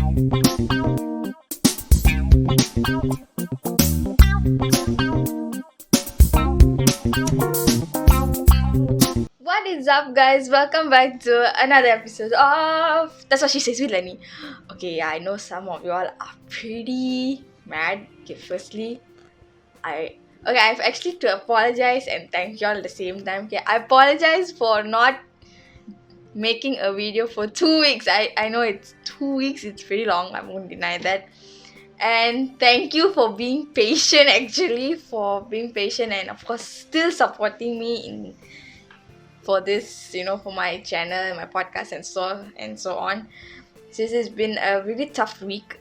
What is up, guys? Welcome back to another episode of That's What She Says with Leni. Okay, yeah, I know some of you all are pretty mad. Okay, firstly, I've actually to apologize and thank you all at the same time. Okay, I apologize for not making a video for 2 weeks. I know it's 2 weeks, it's pretty long, I won't deny that. And thank you for being patient, and of course still supporting me in for this, for my channel and my podcast and so on. Since it's been a really tough week,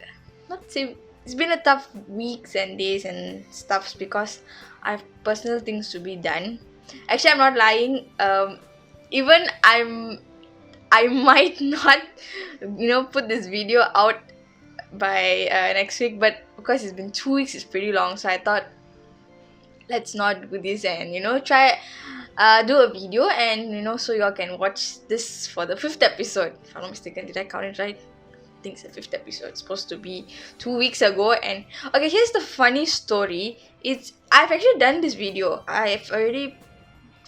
not say it's been a tough weeks and days and stuffs because I have personal things to be done. Actually, I'm not lying. Even I might not, put this video out by next week, but because it's been 2 weeks, it's pretty long. So I thought, let's not do this and try do a video and so y'all can watch this for the 5th episode. If I'm not mistaken, did I count it right? I think it's the 5th episode. It's supposed to be 2 weeks ago. And okay, here's the funny story. I've actually done this video. I've already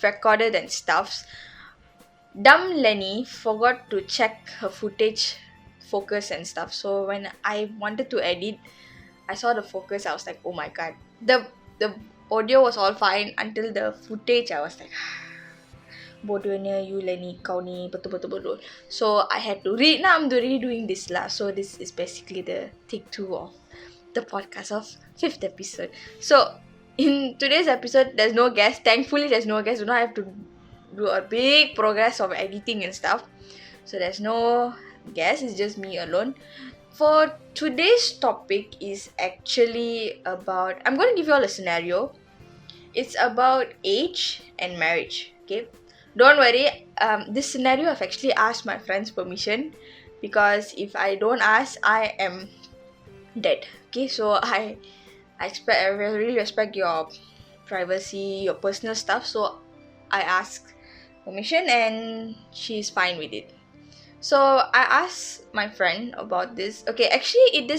recorded and stuffs. Dumb Leni forgot to check her footage, focus and stuff. So when I wanted to edit, I saw the focus. I was like, oh my god. The audio was all fine until the footage. I was like, bodohnya you Leni, kau ni betul-betul bodoh. So I had to now I'm redoing this lah. So this is basically the take 2 of the podcast of 5th episode. So in today's episode, there's no guest. Thankfully, there's no guest. Do not have to do a big progress of editing and stuff. So there's no guest. It's just me alone. For today's topic is actually about, I'm going to give you all a scenario. It's about age and marriage. Okay, don't worry. This scenario I've actually asked my friend's permission, because if I don't ask, I am dead. Okay, so I really respect your privacy, your personal stuff. So I asked permission and she's fine with it. So I asked my friend about this. Okay, actually it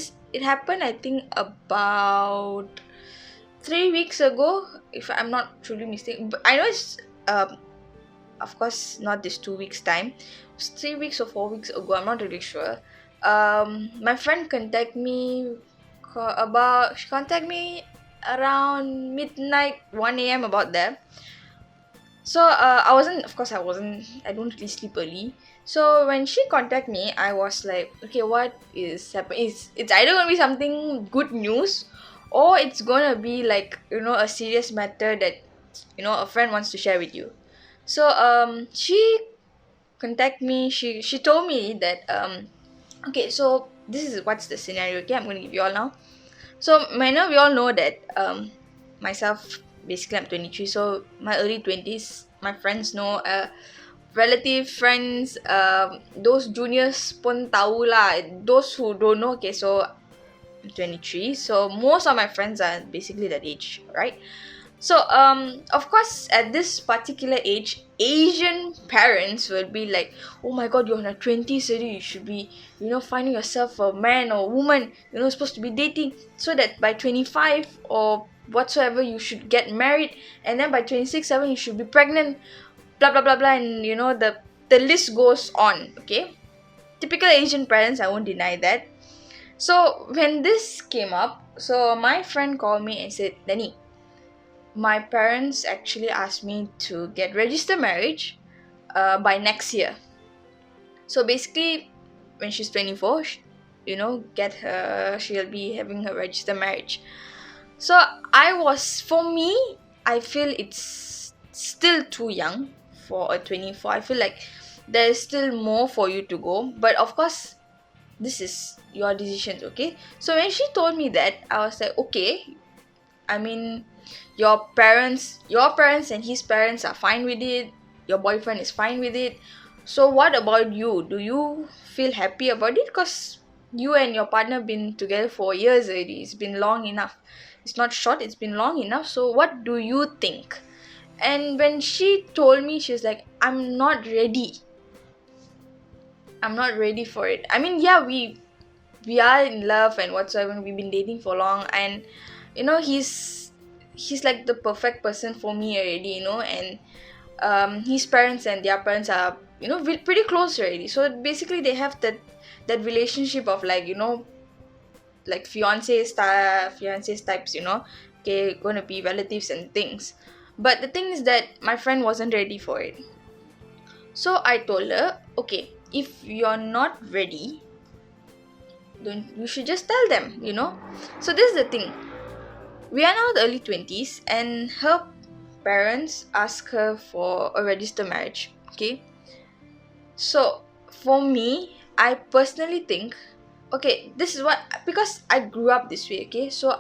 happened, I think, about 3 weeks ago, if I'm not truly mistaken. But I know it's of course not this 2 weeks time. It's 3 weeks or 4 weeks ago, I'm not really sure. My friend contacted me around midnight, 1 a.m. about that. So I don't really sleep early. So when she contacted me, I was like, okay, what is happening? It's either gonna be something good news, or it's gonna be like, a serious matter that a friend wants to share with you. So she contacted me. She told me that okay, so this is what's the scenario. Okay, I'm gonna give you all now. So we all know that myself, basically I'm 23, so my early 20s. My friends know, relative friends, those juniors pun tahu lah. Those who don't know, okay, so I'm 23, so most of my friends are basically that age, right? So of course at this particular age, Asian parents will be like, oh my god, you're in your 20s already, you should be finding yourself a man or woman, supposed to be dating, so that by 25 or whatsoever you should get married, and then by 26, 7 you should be pregnant, blah blah blah blah, and the list goes on. Okay, typical Asian parents, I won't deny that. So when this came up, so my friend called me and said, Leni, my parents actually asked me to get registered marriage by next year. So basically when she's 24, she'll be having her registered marriage. So for me, I feel it's still too young for a 24. I feel like there's still more for you to go. But of course, this is your decision, okay? So when she told me that, I was like, okay. I mean, your parents and his parents are fine with it. Your boyfriend is fine with it. So what about you? Do you feel happy about it? Because you and your partner been together for years already. It's been long enough. It's not short, it's been long enough. So what do you think? And when she told me, she was like, I'm not ready for it. I mean, yeah, we we are in love and whatsoever, we've been dating for long, and he's like the perfect person for me already, and his parents and their parents are pretty close already. So basically they have that relationship of like like fiancés types, okay, gonna be relatives and things. But the thing is that my friend wasn't ready for it. So I told her, okay, if you're not ready, then you should just tell them. So this is the thing. We are now in the early 20s, and her parents ask her for a registered marriage. Okay. So for me, I personally think, okay, this is what, because I grew up this way. Okay, so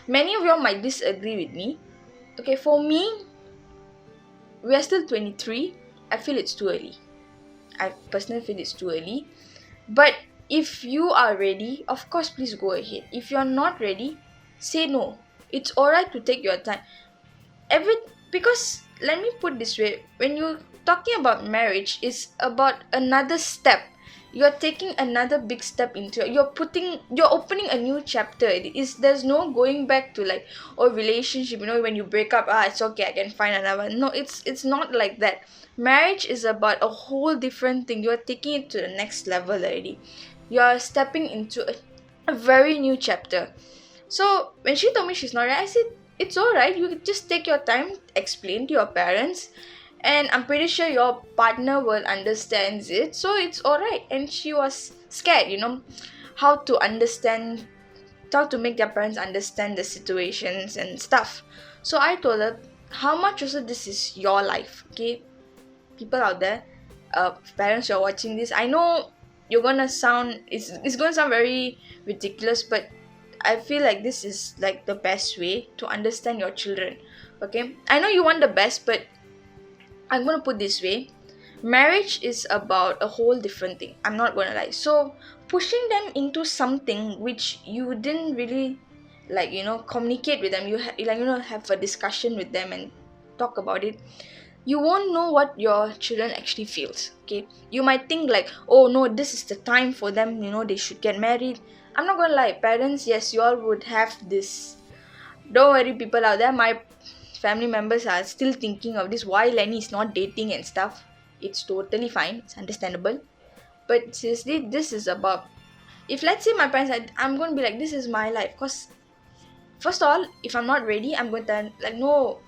many of y'all might disagree with me. Okay, for me, we are still 23. I feel it's too early. I personally feel it's too early. But if you are ready, of course, please go ahead. If you're not ready, say no. It's alright to take your time. Because let me put this way, when you're talking about marriage, it's about another step. You're taking another big step into it. You're opening a new chapter. There's no going back to like, oh, relationship, when you break up, it's okay, I can find another one. No, it's not like that. Marriage is about a whole different thing. You're taking it to the next level already. You're stepping into a very new chapter. So when she told me she's not ready, I said, it's alright, you just take your time, explain to your parents, and I'm pretty sure your partner will understand it, so it's alright. And she was scared, how to understand, how to make their parents understand the situations and stuff. So I told her, how much also this is your life, okay? People out there, parents, you're watching this, I know you're gonna sound, it's gonna sound very ridiculous, but I feel like this is like the best way to understand your children. Okay, I know you want the best, but I'm gonna put this way. Marriage is about a whole different thing. I'm not gonna lie. So pushing them into something which you didn't really like, communicate with them. You have a discussion with them and talk about it. You won't know what your children actually feels. Okay, you might think like, oh no, this is the time for them, they should get married. I'm not gonna lie, parents, yes, you all would have this. Don't worry, people out there, my family members are still thinking of this, why Leni is not dating and stuff. It's totally fine, it's understandable. But seriously, this is about, if let's say my parents, I'm gonna be like, this is my life. Because first of all, if I'm not ready, I'm going to tell like, no,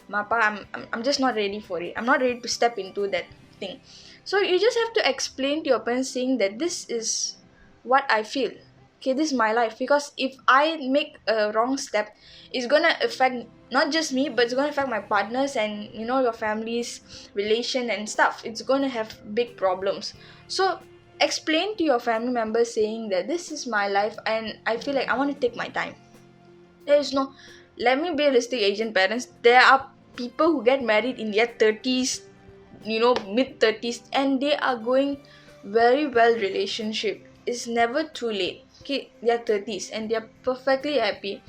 Mapa, I'm just not ready for it. I'm not ready to step into that thing. So you just have to explain to your parents, saying that this is what I feel. Okay, this is my life. Because if I make a wrong step, it's gonna affect not just me, but it's gonna affect my partners and your family's relation and stuff. It's gonna have big problems. So explain to your family members, saying that this is my life and I feel like I want to take my time. There is no, let me be realistic, Asian parents. There are people who get married in their 30s, mid 30s, and they are going very well relationship. It's never too late. Okay, they are 30s and they are perfectly happy.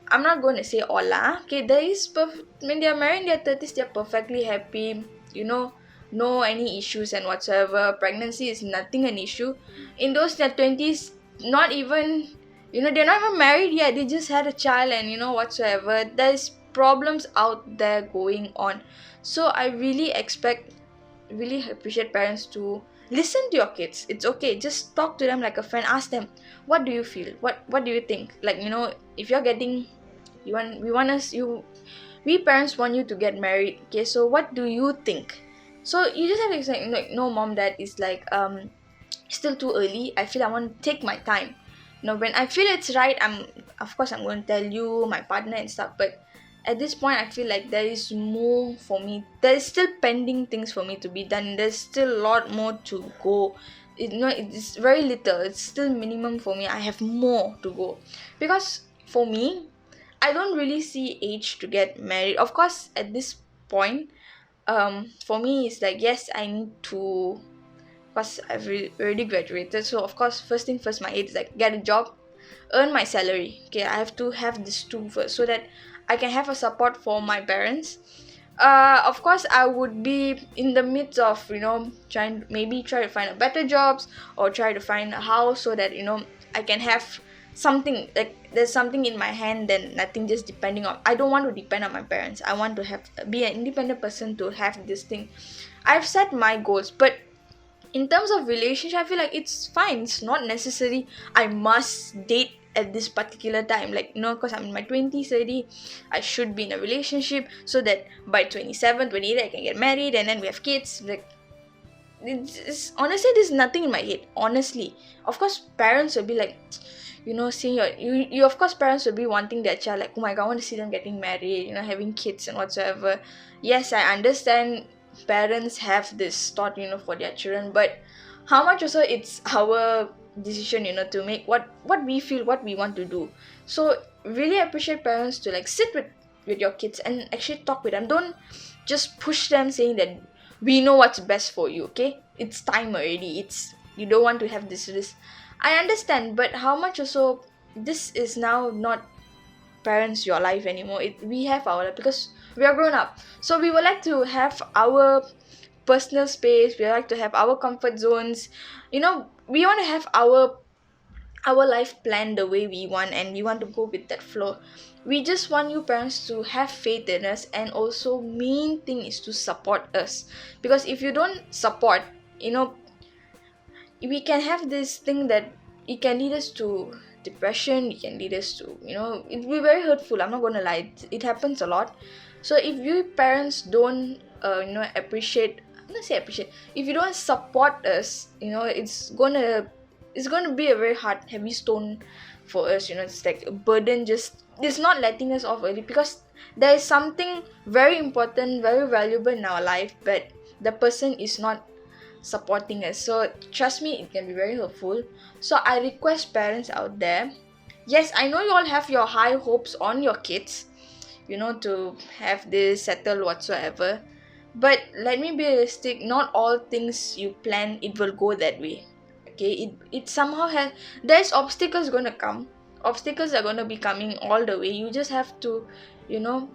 I'm not going to say all lah. Okay, when they are married in their 30s, they are perfectly happy. No any issues and whatsoever. Pregnancy is nothing an issue. In those their 20s, not even, they're not even married yet. They just had a child and whatsoever. There's problems out there going on. So I really appreciate parents to listen to your kids. It's okay, just talk to them like a friend. Ask them, what do you feel, what do you think, like if you're getting, we parents want you to get married. Okay, so what do you think? So you just have to say like, no mom, dad, is like still too early. I feel I want to take my time. When I feel it's right, I'm going to tell you, my partner and stuff. But at this point, I feel like there is more for me. There is still pending things for me to be done. There's still a lot more to go. It's very little. It's still minimum for me. I have more to go. Because for me, I don't really see age to get married. Of course, at this point, for me, it's like, yes, I need to, because I've already graduated. So, of course, first thing first, my age is like, get a job, earn my salary. Okay, I have to have this too first, so that I can have a support for my parents. Of course I would be in the midst of try to find a better jobs, or try to find a house, so that I can have something, like there's something in my hand, then nothing just depending on. I don't want to depend on my parents. I want to have be an independent person to have this thing. I've set my goals, but in terms of relationship, I feel like it's fine. It's not necessary I must date at this particular time, like because I'm in my 20s already. I should be in a relationship so that by 27, 28 I can get married, and then we have kids. Like, honestly, there's nothing in my head, honestly. Of course parents will be like, seeing you of course parents will be wanting their child, like, oh my god, I want to see them getting married, having kids and whatsoever. Yes, I understand parents have this thought, for their children, but how much also it's our decision, to make what we feel, what we want to do. So really appreciate parents to like sit with your kids and actually talk with them. Don't just push them saying that we know what's best for you. Okay, it's time already. It's You don't want to have this risk. I understand, but how much also this is now not parents your life anymore. We have our life because we are grown up. So we would like to have our personal space. We like to have our comfort zones. We want to have our life planned the way we want, and we want to go with that flow. We just want you parents to have faith in us, and also main thing is to support us, because if you don't support, we can have this thing that it can lead us to depression. It can lead us to it'll be very hurtful. I'm not gonna lie, it happens a lot. So if you parents don't appreciate, I'm not say appreciate, if you don't support us, it's gonna be a very hard, heavy stone for us. It's like a burden, just it's not letting us off early, because there is something very important, very valuable in our life, but the person is not supporting us. So trust me, it can be very helpful. So I request parents out there, yes, I know you all have your high hopes on your kids, to have this settled whatsoever, but let me be realistic. Not all things you plan it will go that way. Okay, it somehow has, there's obstacles gonna come. Obstacles are gonna be coming all the way. You just have to, you're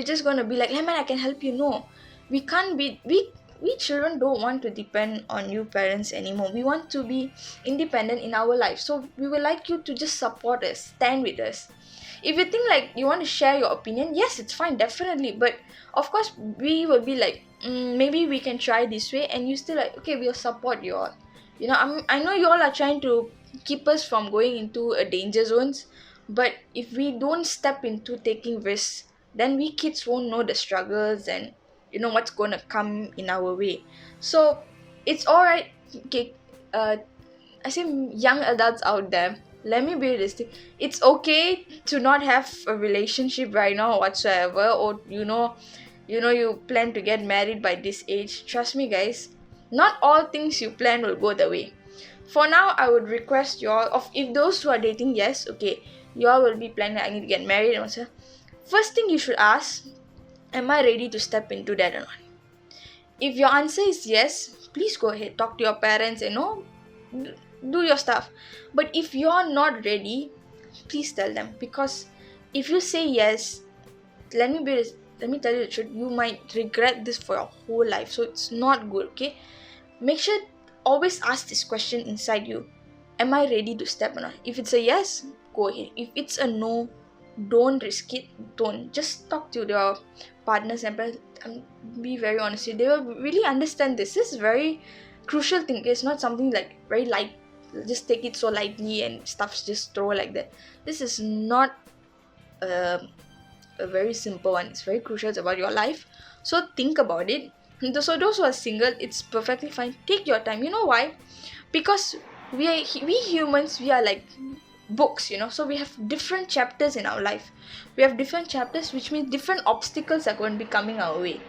just gonna be like, hey man, I can help you. No, we can't be, we children don't want to depend on you parents anymore. We want to be independent in our life. So we would like you to just support us, stand with us. If you think like you want to share your opinion, yes, it's fine, definitely. But of course we will be like, maybe we can try this way, and you still like, okay, we'll support you all. I know you all are trying to keep us from going into a danger zones, but if we don't step into taking risks, then we kids won't know the struggles and what's gonna come in our way. So it's alright. Okay, I say young adults out there, let me be realistic. It's okay to not have a relationship right now whatsoever, or you plan to get married by this age. Trust me guys, not all things you plan will go the way. For now, I would request you all, of if those who are dating, yes, okay, you all will be planning, I need to get married and also. First thing you should ask, am I ready to step into that or not? If your answer is yes, please go ahead, talk to your parents, do your stuff. But if you're not ready, please tell them, because if you say yes, let me tell you the truth, you might regret this for your whole life. So it's not good. Okay, make sure always ask this question inside you, am I ready to step or not? If it's a yes, go ahead. If it's a no, don't risk it. Don't. Just talk to your partners and be very honest. They will really understand this. This is very crucial thing. It's not something like very light, just take it so lightly and stuff's just throw like that. This is not a very simple one. It's very crucial. It's about your life. So think about it. So those who are single, it's perfectly fine. Take your time. You know why? Because we humans, we are like books, so we have different chapters in our life. We have different chapters, which means different obstacles are going to be coming our way.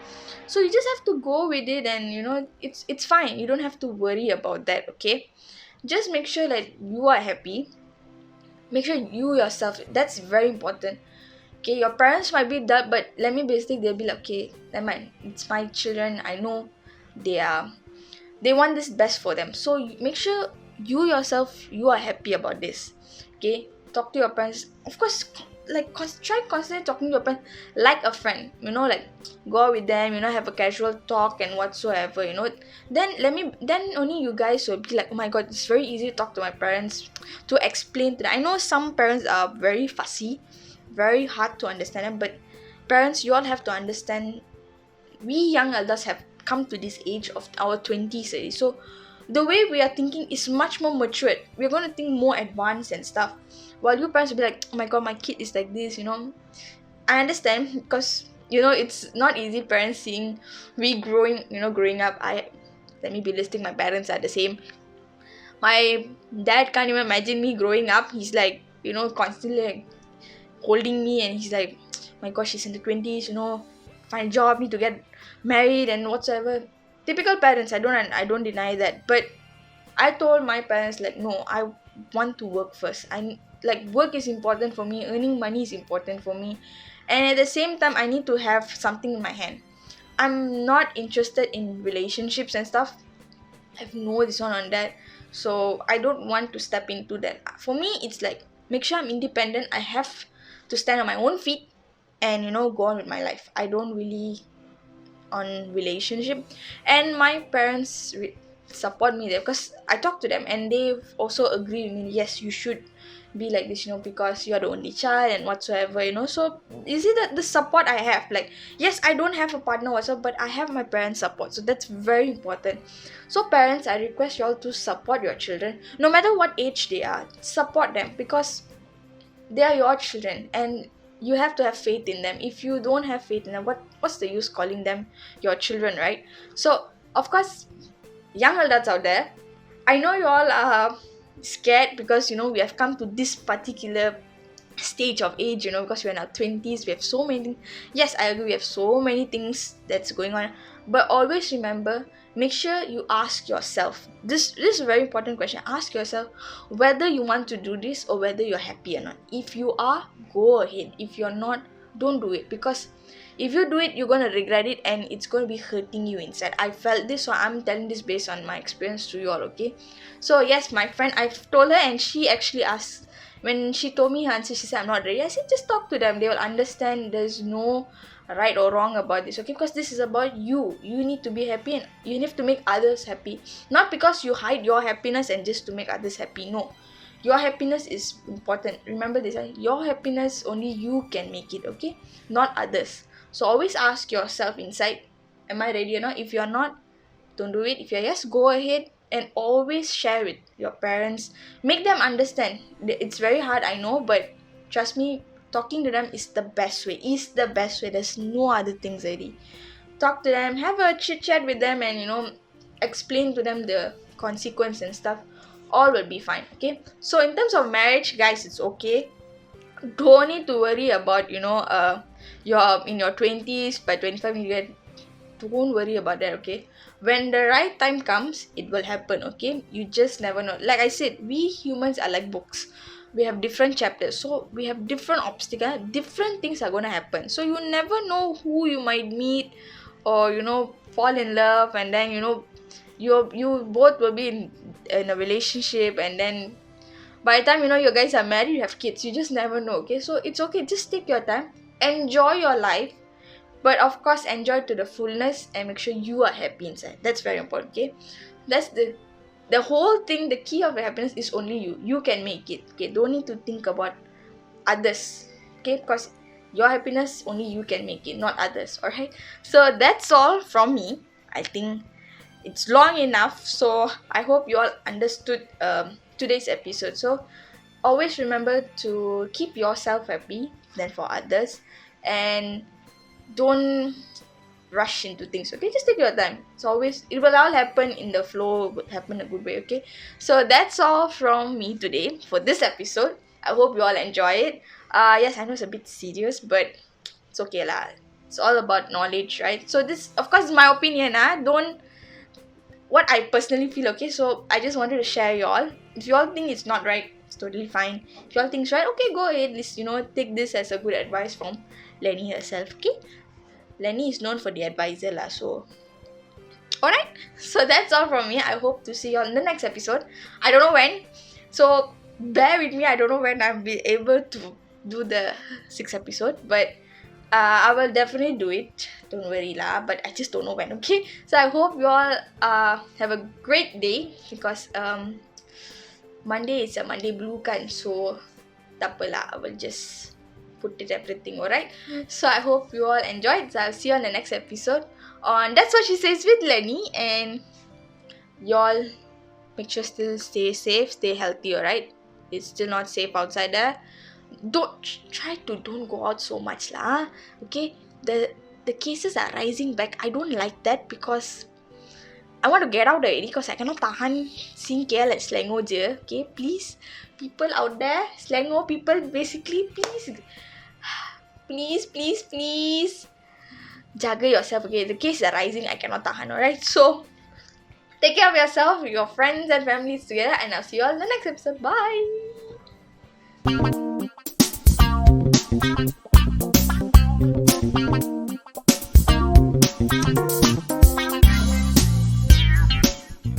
So you just have to go with it, and it's fine. You don't have to worry about that. Okay, just make sure that you are happy. Make sure you yourself, that's very important. Okay, your parents might be that, but let me be honest, they'll be like, okay, never mind, it's my children, I know they want this best for them. So make sure you yourself, you are happy about this. Okay, talk to your parents. Of course, like try constantly talking to your parents like a friend, like go out with them, have a casual talk and whatsoever, then only you guys will be like, oh my god, it's very easy to talk to my parents, to explain to them. I know some parents are very fussy, very hard to understand them, but parents, you all have to understand, we young adults have come to this age of our 20s already, so the way we are thinking is much more matured. We're going to think more advanced and stuff, while you parents will be like, oh my god, my kid is like this. I understand, because it's not easy, parents seeing we growing up. Let me be listing, my parents are the same. My dad can't even imagine me growing up. He's like, constantly like holding me, and he's like, my gosh, she's in the 20s, find a job, need to get married and whatsoever. Typical parents, I don't deny that, but I told my parents, like, no, I want to work first. Work is important for me, earning money is important for me, and at the same time I need to have something in my hand. I'm not interested in relationships and stuff. I have no this one on that, so I don't want to step into that. For me, it's like, make sure I'm independent. I have to stand on my own feet and go on with my life. I don't really on relationship, and my parents support me there, because I talk to them and they've also agree with me. Yes, you should be like this, because you're the only child and whatsoever, so you see that the support I have, like, yes, I don't have a partner whatsoever, but I have my parents' support, so that's very important. So parents, I request you all to support your children, no matter what age they are. Support them, because they are your children and you have to have faith in them. If you don't have faith in them, what's the use calling them your children, right? So of course, young adults out there, I know you all are scared, because we have come to this particular stage of age, because we're in our 20s, we have so many things. Yes, I agree, we have so many things that's going on, but always remember, make sure you ask yourself this is a very important question. Ask yourself whether you want to do this or whether you're happy or not. If you are, go ahead. If you're not, don't do it, because if you do it, you're going to regret it and it's going to be hurting you inside. I felt this, so I'm telling this based on my experience to you all, okay? So yes, my friend, I've told her, and she actually asked, when she told me her answer, she said, I'm not ready. I said, just talk to them, they will understand. There's no right or wrong about this, okay? Because this is about you. You need to be happy and you need to make others happy, not because you hide your happiness and just to make others happy. No, your happiness is important. Remember this, your happiness only you can make it, okay? Not others. So always ask yourself inside, am I ready or not? If you're not, don't do it. If you're yes, go ahead, and always share with your parents. Make them understand. It's very hard, I know, but trust me, talking to them is the best way. There's no other things already. Talk to them, have a chit chat with them, and explain to them the consequence and stuff. All will be fine, okay? So in terms of marriage, guys, it's okay. Don't need to worry about you're in your 20s, by 25 you get. Don't worry about that, okay? When the right time comes, it will happen, okay? You just never know. Like I said, we humans are like books. We have different chapters, so we have different obstacles, different things are gonna happen. So you never know who you might meet, or fall in love, and then you both will be in a relationship, and then by the time you guys are married, you have kids. You just never know, okay? So it's okay, just take your time, enjoy your life, but of course enjoy to the fullness, and make sure you are happy inside. That's very important, okay? That's the whole thing. The key of your happiness is only you can make it, okay? Don't need to think about others, okay? Because your happiness only you can make it, not others. All right, so that's all from me. I think it's long enough, so I hope you all understood today's episode. So always remember to keep yourself happy than for others, and don't rush into things, okay? Just take your time. It will all happen in the flow, will happen a good way, okay? So that's all from me today for this episode. I hope you all enjoy it. Yes, I know it's a bit serious, but it's okay lah. It's all about knowledge, right? So this, of course, is my opinion. Don't what I personally feel, okay? So I just wanted to share you all. If you all think it's not right, it's totally fine. If you all think it's right, okay, go ahead. Take this as a good advice from Leni herself, okay? Leni is known for the advisor lah, so alright. So that's all from me. I hope to see you all in the next episode. I don't know when, so bear with me. I don't know when I'll be able to do the 6th episode, but I will definitely do it. Don't worry lah. But I just don't know when. Okay. So I hope you all have a great day because Monday is a Monday blue kan. So tak apalah. I will just put it everything. Alright. So I hope you all enjoyed. So I'll see you on the next episode on That's What She Says with Leni, and y'all make sure still stay safe, stay healthy. Alright. It's still not safe outside there. Don't go out so much lah. Okay, the cases are rising back. I don't like that because I want to get out already because I cannot tahan seeing KL at Selangor je. Okay, please, people out there, Selangor people, basically, please jaga yourself. Okay, the cases are rising. I cannot tahan. Alright, so take care of yourself, your friends and families together, and I'll see you all in the next episode. Bye.